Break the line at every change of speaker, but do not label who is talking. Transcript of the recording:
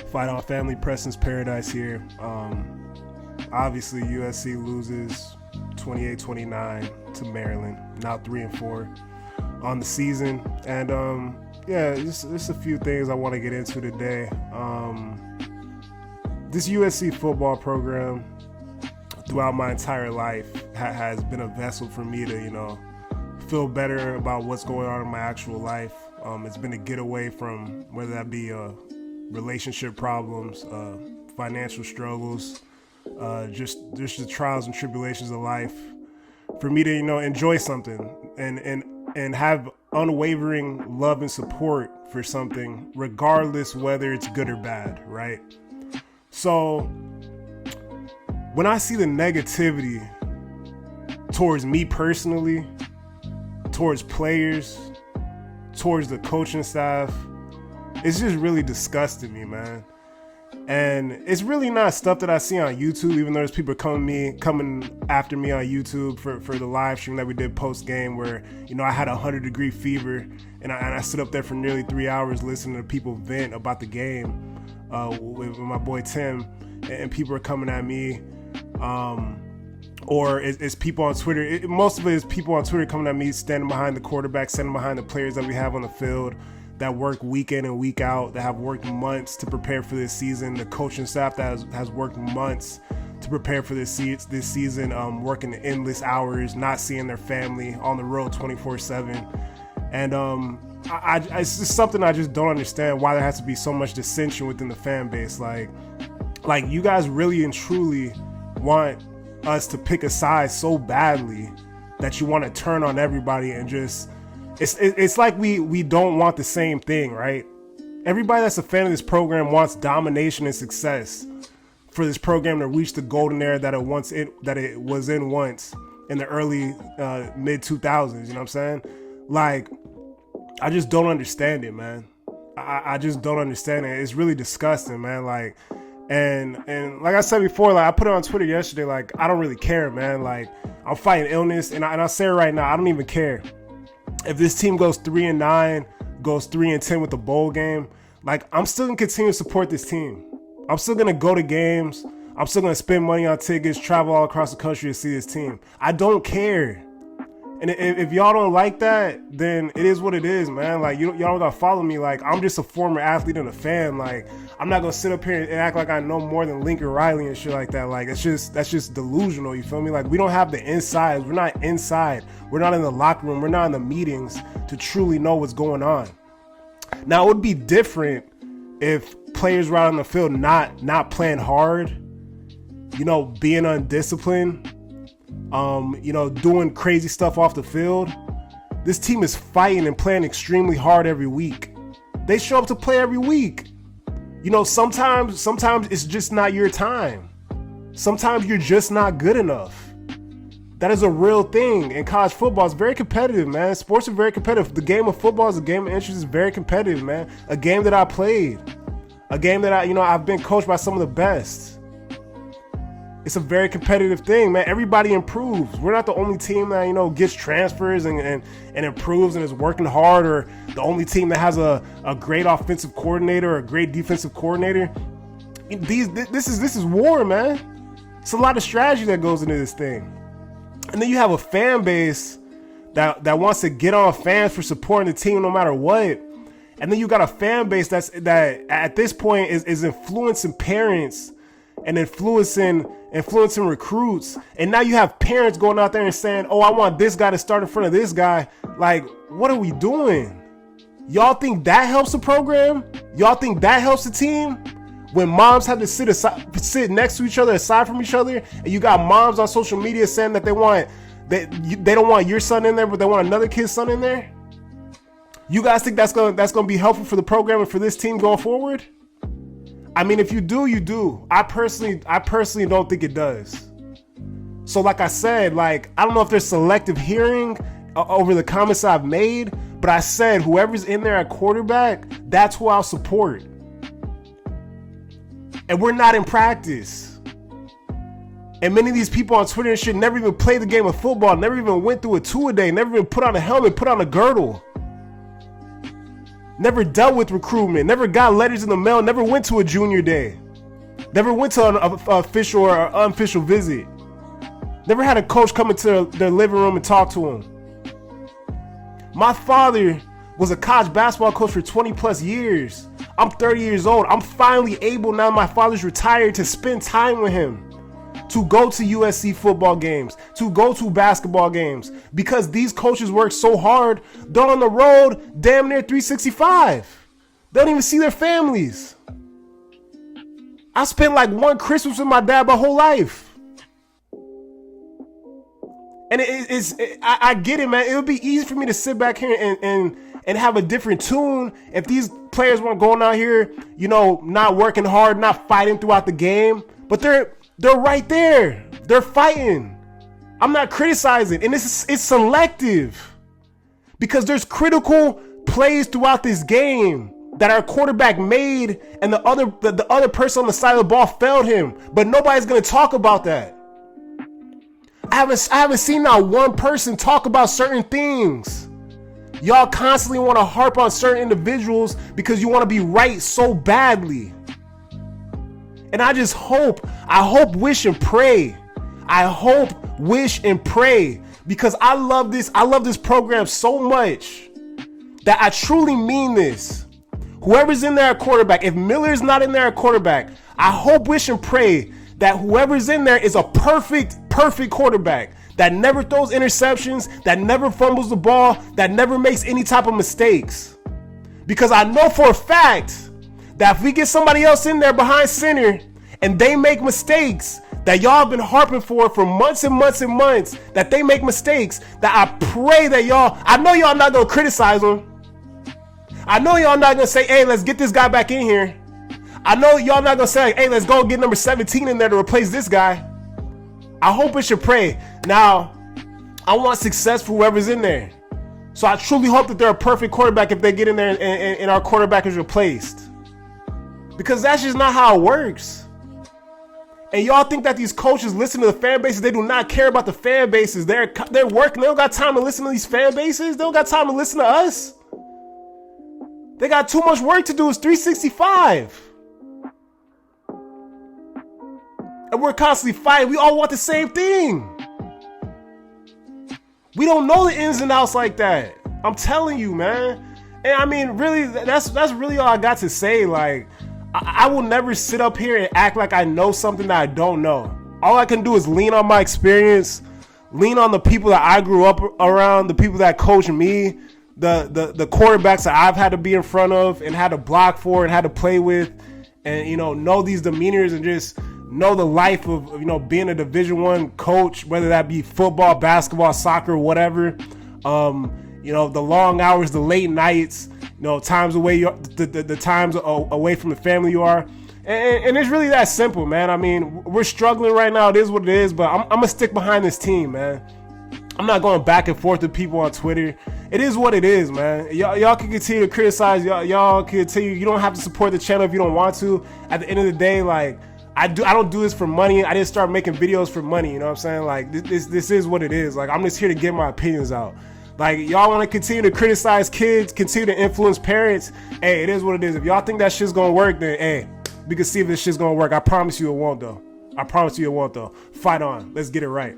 Fight on Family Preston's Paradise here. Obviously, USC loses 28-29 to Maryland, now 3-4 on the season. And just a few things I want to get into today. This USC football program, throughout my entire life, has been a vessel for me to, feel better about what's going on in my actual life. It's been a getaway from whether that be relationship problems, financial struggles, just the trials and tribulations of life, for me to enjoy something and have unwavering love and support for something, regardless whether it's good or bad, right? So when I see the negativity towards me personally, towards players, towards the coaching staff, it's just really disgusting me, man. And it's really not stuff that I see on YouTube, even though there's people coming after me on YouTube for the live stream that we did post game, where I had a 100-degree fever and I stood up there for nearly 3 hours listening to people vent about the game with my boy Tim, and people are coming at me. Or it's people on Twitter. Most of it is people on Twitter coming at me, standing behind the quarterback, standing behind the players that we have on the field, that work week in and week out, that have worked months to prepare for this season. The coaching staff that has worked months to prepare for this season, working endless hours, not seeing their family, on the road 24/7. And it's just something I just don't understand, why there has to be so much dissension within the fan base. Like you guys really and truly want us to pick a side so badly that you want to turn on everybody and just it's like we don't want the same thing, right? Everybody that's a fan of this program wants domination and success for this program to reach the golden era that it was in once in the early mid 2000s. You know what I'm saying? Like, I just don't understand it, man. I just don't understand it. It's really disgusting, man. Like, and like I said before, like I put it on Twitter yesterday, like I don't really care, man. Like, I'm fighting illness, and I'll say it right now, I don't even care if this team goes 3-9, goes 3-10 with the bowl game. Like, I'm still gonna continue to support this team. I'm still gonna go to games. I'm still gonna spend money on tickets, travel all across the country to see this team. I don't care. And if y'all don't like that, then it is what it is, man. Like, y'all don't gotta follow me. Like, I'm just a former athlete and a fan. Like, I'm not gonna sit up here and act like I know more than Lincoln Riley and shit like that. Like, that's just delusional, you feel me? Like, we don't have the insides. We're not inside. We're not in the locker room. We're not in the meetings to truly know what's going on. Now, it would be different if players were out on the field not playing hard, being undisciplined, doing crazy stuff off the field. This team is fighting and playing extremely hard every week. They show up to play every week. Sometimes it's just not your time. Sometimes you're just not good enough. That is a real thing. And college football is very competitive, man. Sports are very competitive. The game of football is a game of interest. Is very competitive, man. A game that I played. A game that I've been coached by some of the best. It's a very competitive thing, man. Everybody improves. We're not the only team that, gets transfers and improves and is working hard, or the only team that has a great offensive coordinator or a great defensive coordinator. This is war, man. It's a lot of strategy that goes into this thing. And then you have a fan base that wants to get on fans for supporting the team no matter what. And then you got a fan base that at this point is influencing parents and influencing recruits. And now you have parents going out there and saying, oh, I want this guy to start in front of this guy. Like, what are we doing? Y'all think that helps the program? Y'all think that helps the team? When moms have to sit next to each other, aside from each other, and you got moms on social media saying that they don't want your son in there, but they want another kid's son in there. You guys think that's gonna be helpful for the program and for this team going forward? I mean, if you do, you do. I personally don't think it does. So like I said, like, I don't know if there's selective hearing over the comments I've made, but I said whoever's in there at quarterback, that's who I'll support. And we're not in practice. And many of these people on Twitter and shit never even played the game of football, never even went through a two-a-day, never even put on a helmet, put on a girdle. never dealt with recruitment, never got letters in the mail, never went to a junior day, never went to an official or unofficial visit, never had a coach come into their living room and talk to them. My father was a college basketball coach for 20 plus years. I'm 30 years old. I'm finally able, now my father's retired, to spend time with him, to go to USC football games, to go to basketball games, because these coaches work so hard. They're on the road damn near 365. They don't even see their families. I spent like one Christmas with my dad my whole life. And I get it, man. It would be easy for me to sit back here and have a different tune if these players weren't going out here, you know, not working hard, not fighting throughout the game. But they're right there. They're fighting. I'm not criticizing. And it's selective, because there's critical plays throughout this game that our quarterback made, and the other person on the side of the ball failed him. But nobody's going to talk about that. I haven't seen not one person talk about certain things. Y'all constantly want to harp on certain individuals because you want to be right so badly. And I hope, wish, and pray. I hope, wish, and pray, because I love this program so much that I truly mean this. Whoever's in there at quarterback, if Miller's not in there at quarterback, I hope, wish, and pray that whoever's in there is a perfect quarterback that never throws interceptions, that never fumbles the ball, that never makes any type of mistakes. Because I know for a fact that if we get somebody else in there behind center and they make mistakes that y'all have been harping for months and months and months, that they make mistakes, that I pray that I know y'all not going to criticize them. I know y'all not going to say, hey, let's get this guy back in here. I know y'all not going to say, hey, let's go get number 17 in there to replace this guy. I hope it should pray. Now, I want success for whoever's in there. So I truly hope that they're a perfect quarterback if they get in there and our quarterback is replaced. Because that's just not how it works. And y'all think that these coaches listen to the fan bases. They do not care about the fan bases. They're working. They don't got time to listen to these fan bases. They don't got time to listen to us. They got too much work to do. It's 365. And we're constantly fighting. We all want the same thing. We don't know the ins and outs like that. I'm telling you, man. And I mean, really, that's really all I got to say. Like, I will never sit up here and act like I know something that I don't know. All I can do is lean on my experience, lean on the people that I grew up around, the people that coached me, the quarterbacks that I've had to be in front of and had to block for and had to play with, and, you know these demeanors and just know the life of, being a Division I coach, whether that be football, basketball, soccer, whatever. The long hours, the late nights, times away, the times away from the family you are. And it's really that simple, man. I mean, we're struggling right now. It is what it is, but I'm going to stick behind this team, man. I'm not going back and forth with people on Twitter. It is what it is, man. Y'all can continue to criticize. Y'all can continue. You don't have to support the channel if you don't want to. At the end of the day, like, I don't do this for money. I didn't start making videos for money. You know what I'm saying? Like, this is what it is. Like, I'm just here to get my opinions out. Like, y'all want to continue to criticize kids, continue to influence parents. Hey, it is what it is. If y'all think that shit's going to work, then, hey, we can see if this shit's going to work. I promise you it won't, though. Fight on. Let's get it right.